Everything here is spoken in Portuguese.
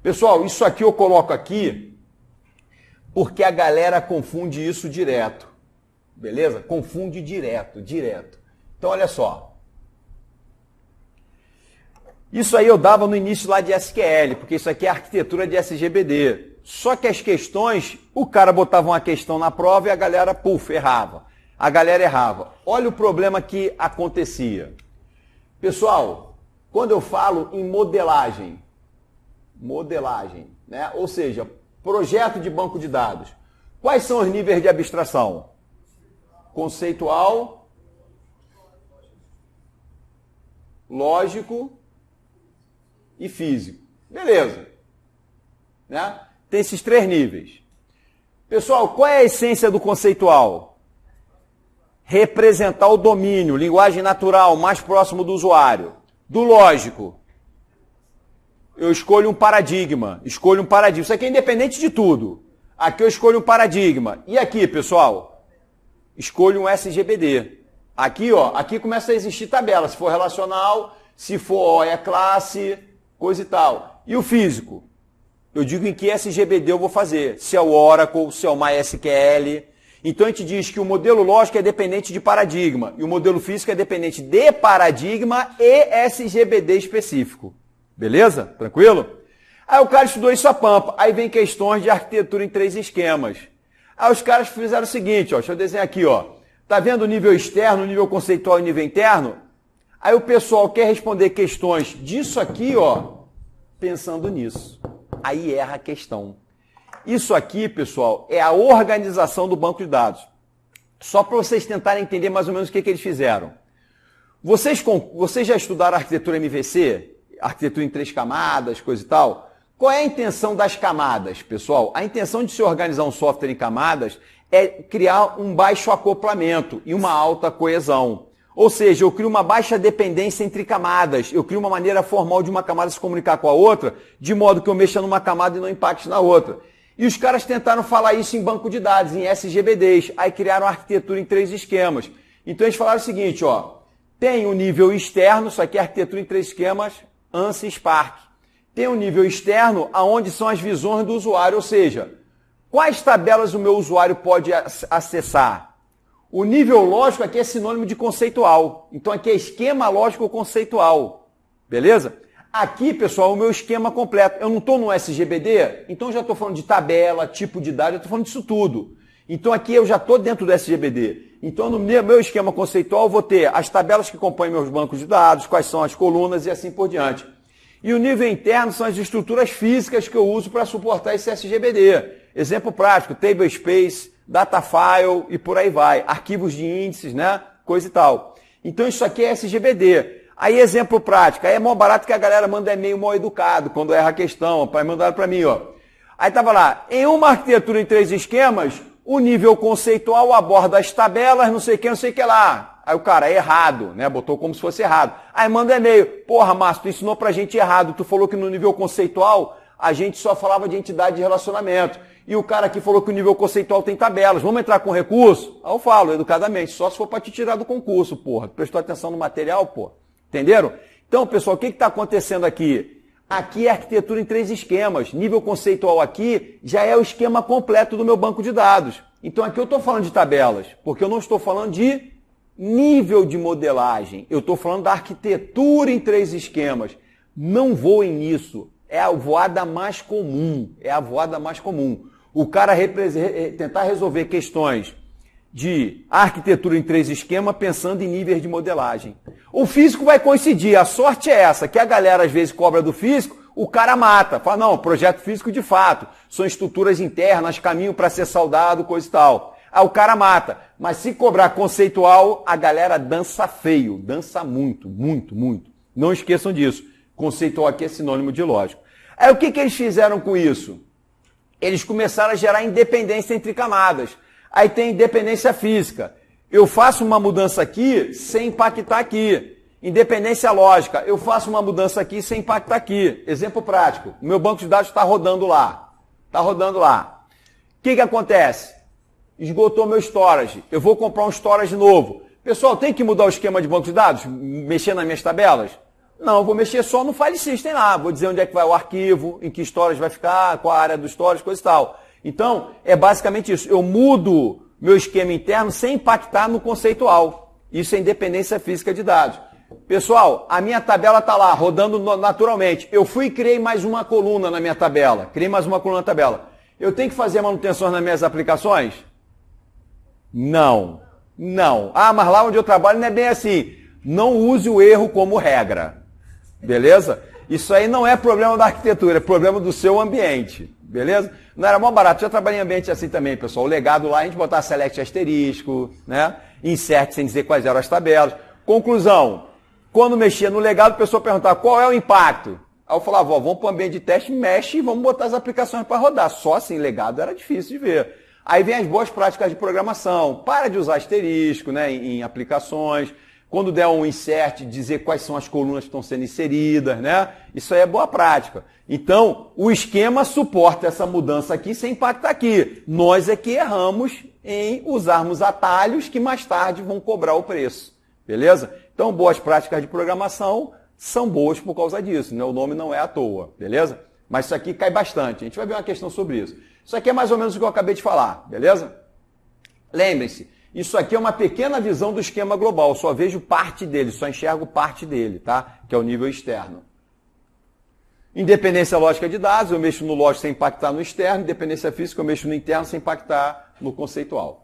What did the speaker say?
Pessoal, isso aqui eu coloco aqui porque a galera confunde isso direto. Beleza? Confunde direto. Então, olha só. Isso aí eu dava no início lá de SQL, porque isso aqui é arquitetura de SGBD. Só que as questões, o cara botava uma questão na prova e a galera, errava. A galera errava. Olha o problema que acontecia. Pessoal, quando eu falo em modelagem, né? Ou seja, projeto de banco de dados, quais são os níveis de abstração? Conceitual, lógico e físico. Beleza. Né? Tem esses 3 níveis. Pessoal, qual é a essência do conceitual? Representar o domínio, linguagem natural, mais próximo do usuário. Do lógico, eu escolho um paradigma. Isso aqui é independente de tudo. Aqui eu escolho um paradigma. E aqui, pessoal, escolho um SGBD. Aqui, ó, aqui começa a existir tabela. Se for relacional, se for é classe, coisa e tal. E o físico? Eu digo em que SGBD eu vou fazer. Se é o Oracle, se é o MySQL. Então a gente diz que o modelo lógico é dependente de paradigma e o modelo físico é dependente de paradigma e SGBD específico. Beleza? Tranquilo? Aí o cara estudou isso a pampa. Aí vem questões de arquitetura em 3 esquemas. Aí os caras fizeram o seguinte, ó, deixa eu desenhar aqui, ó. Tá vendo o nível externo, o nível conceitual e o nível interno? Aí o pessoal quer responder questões disso aqui, ó, pensando nisso. Aí erra a questão. Isso aqui, pessoal, é a organização do banco de dados. Só para vocês tentarem entender mais ou menos o que eles fizeram. Vocês já estudaram arquitetura MVC? Arquitetura em 3 camadas, coisa e tal? Qual é a intenção das camadas, pessoal? A intenção de se organizar um software em camadas é criar um baixo acoplamento e uma alta coesão. Ou seja, eu crio uma baixa dependência entre camadas. Eu crio uma maneira formal de uma camada se comunicar com a outra, de modo que eu mexa numa camada e não impacte na outra. E os caras tentaram falar isso em banco de dados, em SGBDs. Aí criaram a arquitetura em 3 esquemas. Então eles falaram o seguinte, ó. Tem o nível externo, isso aqui é arquitetura em 3 esquemas, ANSI e Spark. Tem o nível externo, aonde são as visões do usuário, ou seja, quais tabelas o meu usuário pode acessar? O nível lógico aqui é sinônimo de conceitual. Então aqui é esquema lógico conceitual. Beleza? Aqui, pessoal, o meu esquema completo. Eu não estou no SGBD, então eu já estou falando de tabela, tipo de dados, eu estou falando disso tudo. Então aqui eu já estou dentro do SGBD. Então no meu esquema conceitual eu vou ter as tabelas que compõem meus bancos de dados, quais são as colunas e assim por diante. E o nível interno são as estruturas físicas que eu uso para suportar esse SGBD. Exemplo prático, table space, data file e por aí vai. Arquivos de índices, né? Coisa e tal. Então isso aqui é SGBD. Aí exemplo prático, aí é mó barato que a galera manda e-mail mal educado quando erra a questão, mandaram para mim, ó. Aí tava lá, em uma arquitetura em 3 esquemas, o nível conceitual aborda as tabelas, não sei o que lá. Aí o cara, é errado, né? Botou como se fosse errado. Aí manda e-mail, porra, Márcio, tu ensinou pra gente errado, tu falou que no nível conceitual a gente só falava de entidade de relacionamento. E o cara aqui falou que o nível conceitual tem tabelas, vamos entrar com recurso? Aí eu falo, educadamente, só se for para te tirar do concurso, porra. Tu prestou atenção no material, porra. Entenderam? Então, pessoal, o que está acontecendo aqui? Aqui é arquitetura em 3 esquemas. Nível conceitual aqui já é o esquema completo do meu banco de dados. Então, aqui eu estou falando de tabelas, porque eu não estou falando de nível de modelagem. Eu estou falando da arquitetura em 3 esquemas. Não voem nisso. É a voada mais comum. O cara tentar resolver questões de arquitetura em 3 esquemas pensando em níveis de modelagem. O físico vai coincidir, a sorte é essa, que a galera às vezes cobra do físico, o cara mata, fala, não, projeto físico de fato, são estruturas internas, caminho para ser saudado, coisa e tal. Aí o cara mata, mas se cobrar conceitual, a galera dança feio, dança muito. Não esqueçam disso, conceitual aqui é sinônimo de lógico. Aí o que eles fizeram com isso? Eles começaram a gerar independência entre camadas. Aí tem independência física. Eu faço uma mudança aqui sem impactar aqui. Independência lógica. Eu faço uma mudança aqui sem impactar aqui. Exemplo prático. O meu banco de dados está rodando lá. O que acontece? Esgotou meu storage. Eu vou comprar um storage novo. Pessoal, tem que mudar o esquema de banco de dados? Mexer nas minhas tabelas? Não, eu vou mexer só no file system lá. Vou dizer onde é que vai o arquivo, em que storage vai ficar, qual a área do storage, coisa e tal. Então, é basicamente isso. Eu mudo meu esquema interno sem impactar no conceitual. Isso é independência física de dados. Pessoal, a minha tabela está lá, rodando naturalmente. Eu fui e criei mais uma coluna na minha tabela. Criei mais uma coluna na tabela. Eu tenho que fazer manutenções nas minhas aplicações? Não. Não. Ah, mas lá onde eu trabalho não é bem assim. Não use o erro como regra. Beleza? Isso aí não é problema da arquitetura, é problema do seu ambiente. Beleza? Não era mó barato. Já trabalhei em ambiente assim também, pessoal. O legado lá, a gente botava select asterisco, né? Insert sem dizer quais eram as tabelas. Conclusão. Quando mexia no legado, a pessoa perguntava qual é o impacto. Aí eu falava, vamos para o ambiente de teste, mexe e vamos botar as aplicações para rodar. Só assim, legado era difícil de ver. Aí vem as boas práticas de programação. Para de usar asterisco, né, em aplicações. Quando der um insert, dizer quais são as colunas que estão sendo inseridas, né? Isso aí é boa prática. Então, o esquema suporta essa mudança aqui sem impactar aqui. Nós é que erramos em usarmos atalhos que mais tarde vão cobrar o preço. Beleza? Então, boas práticas de programação são boas por causa disso, né? O nome não é à toa, beleza? Mas isso aqui cai bastante. A gente vai ver uma questão sobre isso. Isso aqui é mais ou menos o que eu acabei de falar, beleza? Lembrem-se, isso aqui é uma pequena visão do esquema global. Só vejo parte dele, só enxergo parte dele, tá? Que é o nível externo. Independência lógica de dados, eu mexo no lógico sem impactar no externo. Independência física, eu mexo no interno sem impactar no conceitual.